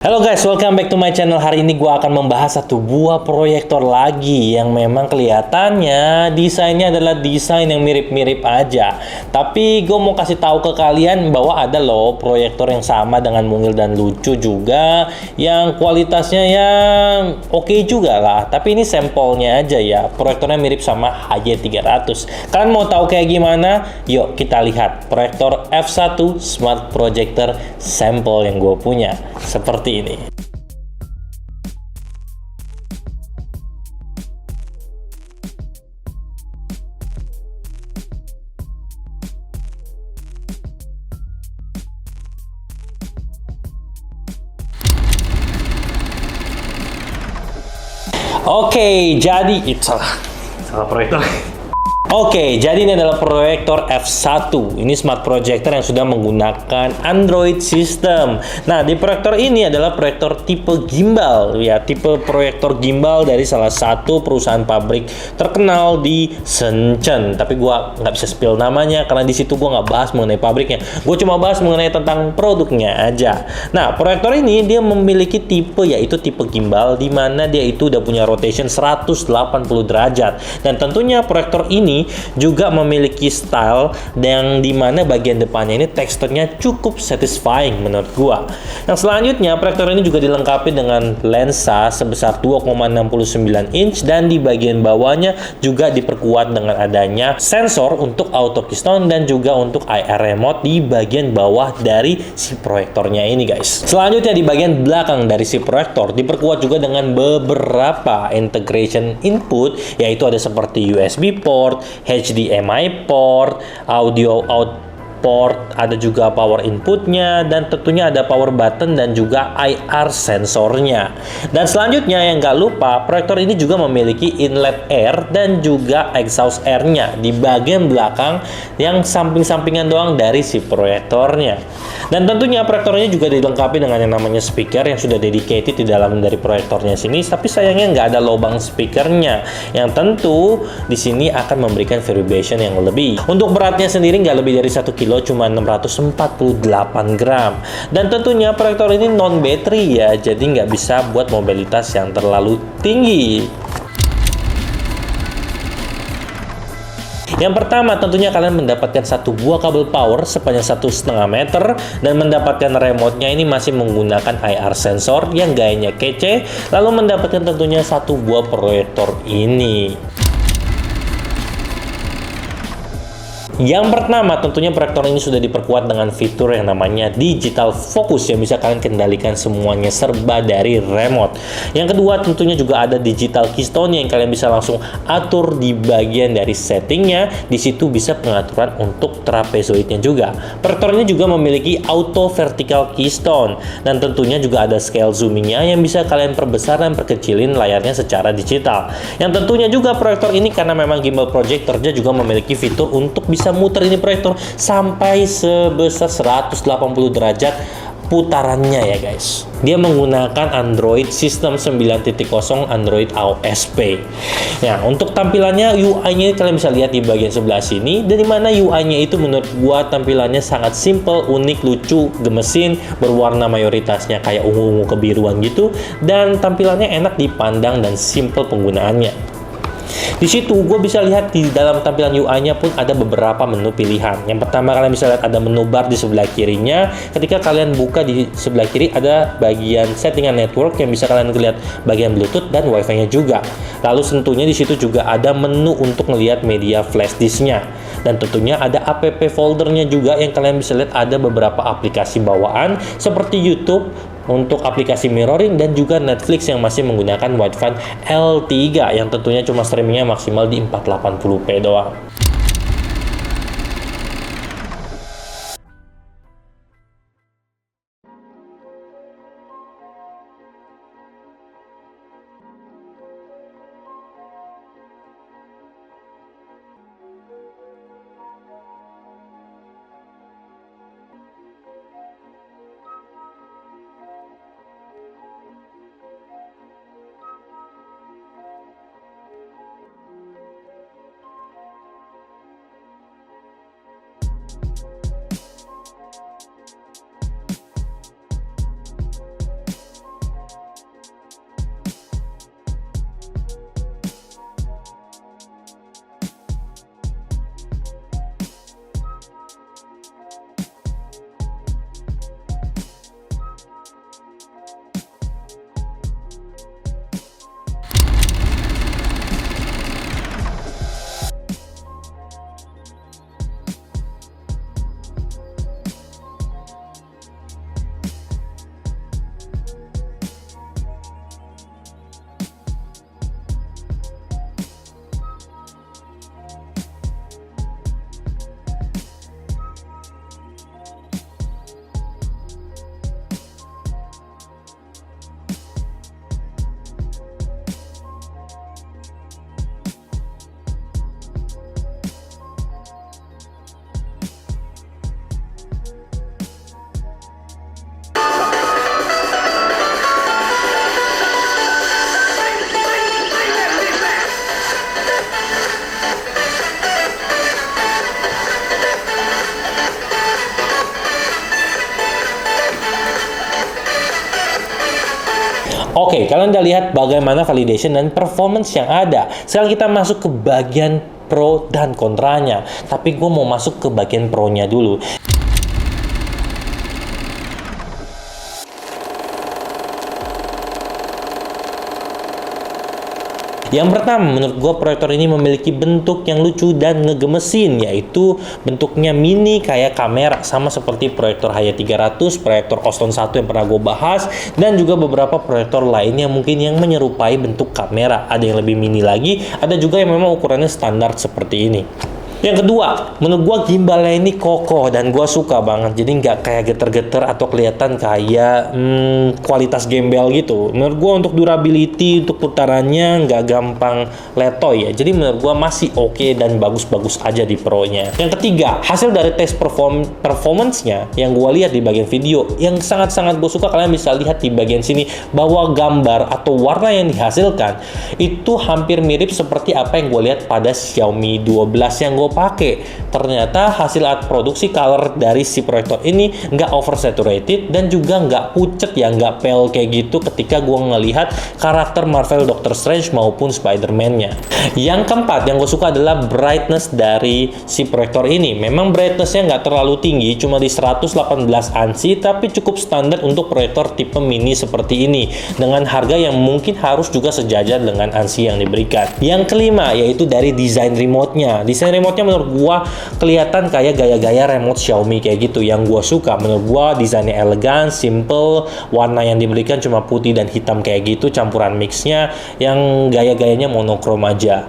Halo guys, welcome back to my channel. Hari ini gue akan membahas satu buah proyektor lagi yang memang kelihatannya desainnya adalah desain yang mirip-mirip aja. Tapi gue mau kasih tahu ke kalian bahwa ada loh proyektor yang sama dengan mungil dan lucu juga, yang kualitasnya yang oke juga lah. Tapi ini sampelnya aja ya. Proyektornya mirip sama HY300. Kalian mau tahu kayak gimana? Yuk kita lihat proyektor F1 Smart Projector sampel yang gue punya. Seperti ini. Oke, jadi itu salah proyektor. Oke, jadi ini adalah proyektor F1. Ini smart projector yang sudah menggunakan Android system. Nah, di proyektor ini adalah proyektor tipe gimbal, ya, tipe proyektor gimbal dari salah satu perusahaan pabrik terkenal di Shenzhen. Tapi gua nggak bisa spill namanya karena di situ gua nggak bahas mengenai pabriknya. Gue cuma bahas mengenai tentang produknya aja. Nah, proyektor ini dia memiliki tipe, yaitu tipe gimbal, di mana dia itu udah punya rotation 180 derajat. Dan tentunya proyektor ini juga memiliki style yang dimana bagian depannya ini teksturnya cukup satisfying menurut gua. Yang selanjutnya, proyektor ini juga dilengkapi dengan lensa sebesar 2,69 inch dan di bagian bawahnya juga diperkuat dengan adanya sensor untuk auto keystone dan juga untuk IR remote di bagian bawah dari si proyektornya ini, guys. Selanjutnya, di bagian belakang dari si proyektor diperkuat juga dengan beberapa integration input, yaitu ada seperti USB port, HDMI port, audio out port, ada juga power inputnya, dan tentunya ada power button dan juga IR sensornya. Dan selanjutnya yang nggak lupa, proyektor ini juga memiliki inlet air dan juga exhaust airnya di bagian belakang yang samping-sampingan doang dari si proyektornya. Dan tentunya proyektor ini juga dilengkapi dengan yang namanya speaker yang sudah dedicated di dalam dari proyektornya sini, tapi sayangnya nggak ada lubang speakernya, yang tentu di sini akan memberikan vibration yang lebih. Untuk beratnya sendiri nggak lebih dari 1 kilo, cuma 648 gram. Dan tentunya proyektor ini non battery ya, jadi nggak bisa buat mobilitas yang terlalu tinggi. Yang pertama, tentunya kalian mendapatkan satu buah kabel power sepanjang 1,5 meter dan mendapatkan remote-nya ini masih menggunakan IR sensor yang gayanya kece, lalu mendapatkan tentunya satu buah proyektor ini. Yang pertama, tentunya proyektor ini sudah diperkuat dengan fitur yang namanya digital focus yang bisa kalian kendalikan semuanya serba dari remote. Yang kedua, tentunya juga ada digital keystone yang kalian bisa langsung atur di bagian dari settingnya. Di situ bisa pengaturan untuk trapezoidnya juga. Proyektor ini juga memiliki auto vertical keystone dan tentunya juga ada scale zoomingnya yang bisa kalian perbesar dan perkecilin layarnya secara digital. Yang tentunya juga proyektor ini karena memang gimbal projector, dia juga memiliki fitur untuk bisa muter ini proyektor sampai sebesar 180 derajat putarannya ya guys. Dia menggunakan Android System 9.0 Android AOSP. Nah, untuk tampilannya UI-nya kalian bisa lihat di bagian sebelah sini, dari mana UI-nya itu menurut gua tampilannya sangat simple, unik, lucu, gemesin, berwarna mayoritasnya kayak ungu-ungu kebiruan gitu, dan tampilannya enak dipandang dan simple penggunaannya. Di situ gue bisa lihat di dalam tampilan UI-nya pun ada beberapa menu pilihan. Yang pertama, kalian bisa lihat ada menu bar di sebelah kirinya. Ketika kalian buka di sebelah kiri ada bagian settingan network yang bisa kalian lihat bagian Bluetooth dan Wi-Fi-nya juga. Lalu tentunya di situ juga ada menu untuk melihat media flash disk-nya. Dan tentunya ada app foldernya juga yang kalian bisa lihat ada beberapa aplikasi bawaan seperti YouTube, untuk aplikasi mirroring dan juga Netflix yang masih menggunakan wideband L3 yang tentunya cuma streamingnya maksimal di 480p doang. Oke, kalian udah lihat bagaimana validation dan performance yang ada. Sekarang kita masuk ke bagian pro dan kontranya. Tapi gue mau masuk ke bagian pro-nya dulu. Yang pertama, menurut gue proyektor ini memiliki bentuk yang lucu dan ngegemesin, yaitu bentuknya mini kayak kamera, sama seperti proyektor Haya 300, proyektor Oston 1 yang pernah gue bahas, dan juga beberapa proyektor lainnya mungkin yang menyerupai bentuk kamera. Ada yang lebih mini lagi, ada juga yang memang ukurannya standar seperti ini. Yang kedua, menurut gua gimbalnya ini kokoh dan gua suka banget. Jadi nggak kayak geter-geter atau kelihatan kayak kualitas gembel gitu. Menurut gua untuk durability, untuk putarannya nggak gampang letoy ya. Jadi menurut gua masih oke dan bagus-bagus aja di Pro-nya. Yang ketiga, hasil dari tes performance-nya yang gua lihat di bagian video, yang sangat-sangat gua suka, kalian bisa lihat di bagian sini bahwa gambar atau warna yang dihasilkan itu hampir mirip seperti apa yang gua lihat pada Xiaomi 12 yang gua pakai. Ternyata hasil produksi color dari si proyektor ini nggak oversaturated dan juga nggak pucet ya, nggak pale kayak gitu ketika gue ngelihat karakter Marvel Doctor Strange maupun Spider-Man-nya. Yang keempat yang gue suka adalah brightness dari si proyektor ini. Memang brightness-nya nggak terlalu tinggi, cuma di 118 ANSI, tapi cukup standar untuk proyektor tipe mini seperti ini dengan harga yang mungkin harus juga sejajar dengan ANSI yang diberikan. Yang kelima yaitu dari desain remote-nya. Desain remote menurut gua kelihatan kayak gaya-gaya remote Xiaomi kayak gitu, yang gua suka. Menurut gua desainnya elegan, simple, warna yang diberikan cuma putih dan hitam kayak gitu, campuran mixnya yang gaya-gayanya monokrom aja.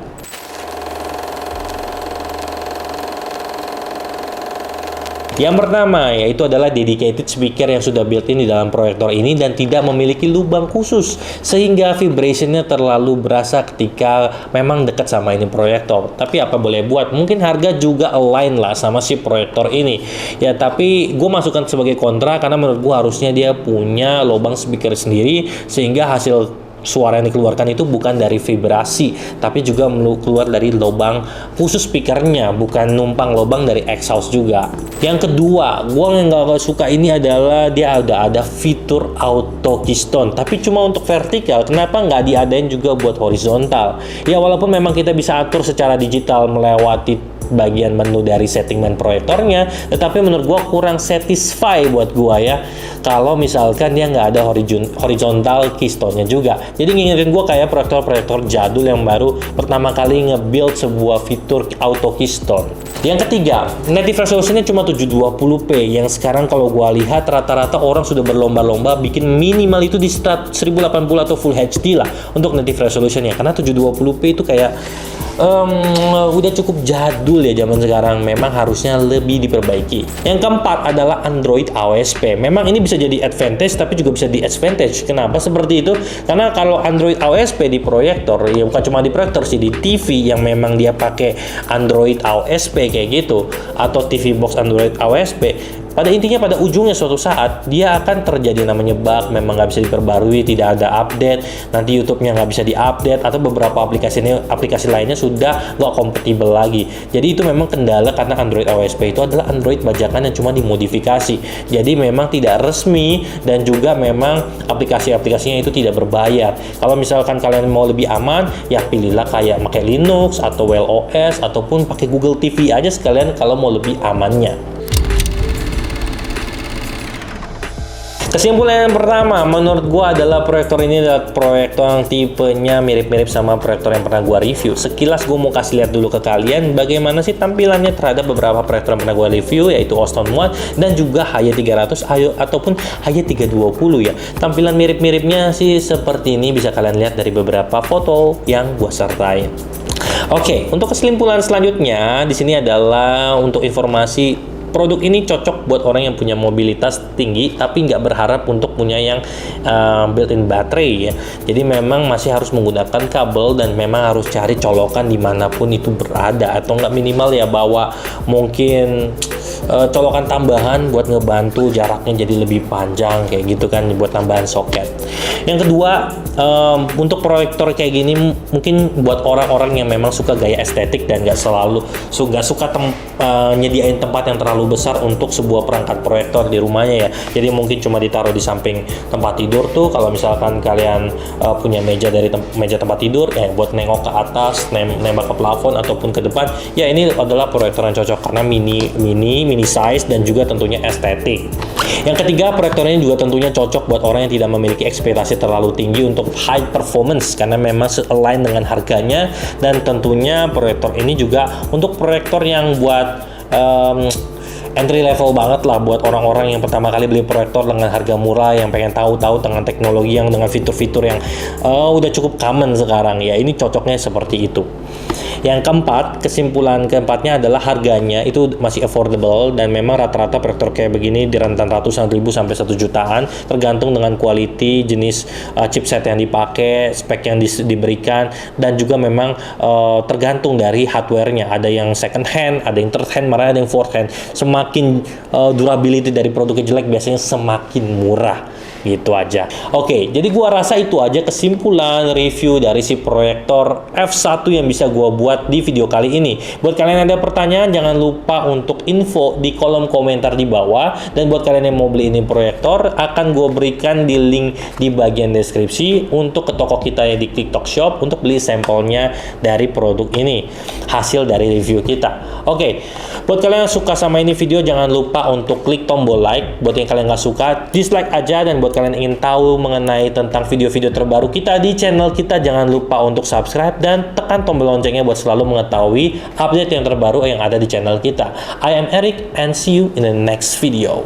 Yang pertama yaitu adalah dedicated speaker yang sudah built-in di dalam proyektor ini dan tidak memiliki lubang khusus sehingga vibrationnya terlalu berasa ketika memang dekat sama ini proyektor. Tapi apa boleh buat, mungkin harga juga align lah sama si proyektor ini ya, tapi gue masukkan sebagai kontra karena menurut gue harusnya dia punya lubang speaker sendiri sehingga hasil suara yang dikeluarkan itu bukan dari vibrasi tapi juga keluar dari lubang khusus speakernya, bukan numpang lubang dari exhaust juga. Yang kedua, gue yang gak suka ini adalah dia ada fitur auto keystone tapi cuma untuk vertikal. Kenapa nggak diadain juga buat horizontal? Ya walaupun memang kita bisa atur secara digital melewati bagian menu dari settingan proyektornya, tetapi menurut gua kurang satisfy buat gua ya kalau misalkan dia nggak ada horizontal keystone-nya juga. Jadi ngingetin gua kayak proyektor-proyektor jadul yang baru pertama kali nge-build sebuah fitur auto keystone. Yang ketiga, native resolution-nya cuma 720p yang sekarang kalau gua lihat rata-rata orang sudah berlomba-lomba bikin minimal itu di 1080 atau full HD lah untuk native resolution-nya, karena 720p itu kayak udah cukup jadul ya zaman sekarang, memang harusnya lebih diperbaiki. Yang keempat adalah Android AOSP. Memang ini bisa jadi advantage tapi juga bisa disadvantage. Kenapa seperti itu? Karena kalau Android AOSP di proyektor, ya bukan cuma di proyektor sih, di TV yang memang dia pakai Android AOSP kayak gitu atau TV box Android AOSP, pada intinya pada ujungnya suatu saat dia akan terjadi namanya bug, memang nggak bisa diperbarui, tidak ada update, nanti YouTube-nya nggak bisa diupdate atau beberapa aplikasi lainnya sudah nggak kompatibel lagi. Jadi itu memang kendala karena Android AOSP itu adalah Android bajakan yang cuma dimodifikasi. Jadi memang tidak resmi dan juga memang aplikasi-aplikasinya itu tidak berbayar. Kalau misalkan kalian mau lebih aman, ya pilihlah kayak pakai Linux atau Well OS ataupun pakai Google TV aja sekalian kalau mau lebih amannya. Kesimpulan yang pertama, menurut gua adalah proyektor ini adalah proyektor yang tipenya mirip-mirip sama proyektor yang pernah gua review. Sekilas gua mau kasih lihat dulu ke kalian bagaimana sih tampilannya terhadap beberapa proyektor yang pernah gua review, yaitu Oston 1 dan juga Haya 300 ataupun Haya 320 ya. Tampilan mirip-miripnya sih seperti ini, bisa kalian lihat dari beberapa foto yang gua sertain. Oke, untuk kesimpulan selanjutnya di sini adalah untuk informasi. Produk ini cocok buat orang yang punya mobilitas tinggi tapi nggak berharap untuk punya yang built-in baterai ya. Jadi memang masih harus menggunakan kabel dan memang harus cari colokan dimanapun itu berada, atau nggak minimal ya bawa mungkin colokan tambahan buat ngebantu jaraknya jadi lebih panjang kayak gitu kan, buat tambahan soket. Yang kedua, untuk proyektor kayak gini mungkin buat orang-orang yang memang suka gaya estetik dan nggak suka nyediain tempat yang terlalu besar untuk sebuah perangkat proyektor di rumahnya ya. Jadi mungkin cuma ditaruh di samping tempat tidur tuh. Kalau misalkan kalian punya meja meja tempat tidur ya, buat nengok ke atas, nembak ke plafon ataupun ke depan, ya ini adalah proyektor yang cocok karena mini size dan juga tentunya estetik. Yang ketiga, proyektor ini juga tentunya cocok buat orang yang tidak memiliki ekspektasi terlalu tinggi untuk high performance karena memang align dengan harganya, dan tentunya proyektor ini juga untuk proyektor yang buat entry level banget lah, buat orang-orang yang pertama kali beli proyektor dengan harga murah, yang pengen tahu dengan teknologi yang dengan fitur-fitur yang udah cukup common sekarang ya. Ini cocoknya seperti itu. Yang keempat, kesimpulan keempatnya adalah harganya itu masih affordable, dan memang rata-rata proyektor kayak begini di rentan ratusan ribu sampai 1 jutaan tergantung dengan quality, jenis chipset yang dipakai, spek yang diberikan, dan juga memang tergantung dari hardware-nya. Ada yang second hand, ada yang third hand, malah ada yang fourth hand. Semakin durability dari produknya jelek, biasanya semakin murah. Gitu aja. Oke, jadi gua rasa itu aja kesimpulan review dari si proyektor F1 yang bisa gua buat di video kali ini. Buat kalian yang ada pertanyaan, jangan lupa untuk info di kolom komentar di bawah. Dan buat kalian yang mau beli ini proyektor, akan gua berikan di link di bagian deskripsi untuk ke toko kita yang di TikTok Shop untuk beli sampelnya dari produk ini, hasil dari review kita. Oke, buat kalian yang suka sama ini video, jangan lupa untuk klik tombol like. Buat yang kalian nggak suka, dislike aja. Dan buat kalian ingin tahu mengenai tentang video-video terbaru kita di channel kita, jangan lupa untuk subscribe dan tekan tombol loncengnya buat selalu mengetahui update yang terbaru yang ada di channel kita. I am Eric and see you in the next video.